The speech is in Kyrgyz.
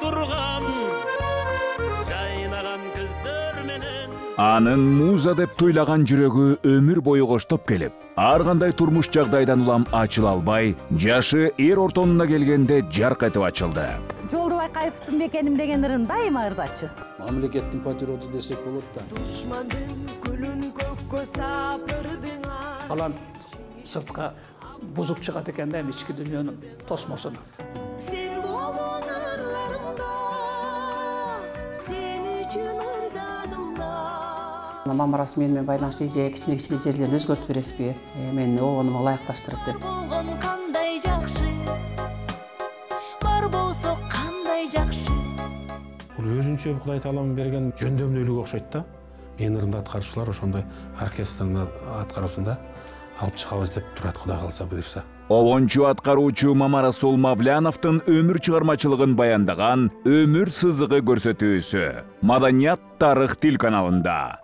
турган жайнаган кыздар менен Анын муза деп туйлаган жүрөгү өмүр бою коштоп келип, ар кандай турмуш жагдайдан улам ачыла албай, жашы эр ортонуна келгенде жарк этип ачылды. Жолдубай Кайфовдун мекеним деген ырым дайыма ырдачу. Мамлекеттин патриоты десек болот да. душмандын күлүн көккө сапырдың Алан сыртқа бузуп чыгат экен да ички дүйнөнүн тосмосун. сен болгон ырларымда сен үчүн ырдадымда Мамарасы менен байланыштуу же кичине жерлерин өзгөртүп бересизби? Мен огонума ылайыкташтырып деп. болгон кандай жакшы бар болсо кандай жакшы Бул өзүнчө Кудай Таалам берген жөндөмдүүлүк окшойт да. Менин ырымды аткаруучулар ошондой оркестрдин аткаруусунда алып чыгабыз деп турат, Кудай калса буюрса. Обончу аткаруучу Мамарасул Мавляновдун өмүр чыгармачылыгын баяндаган Өмүр сызыгы көрсөтүүсү Маданият тарых тил каналында.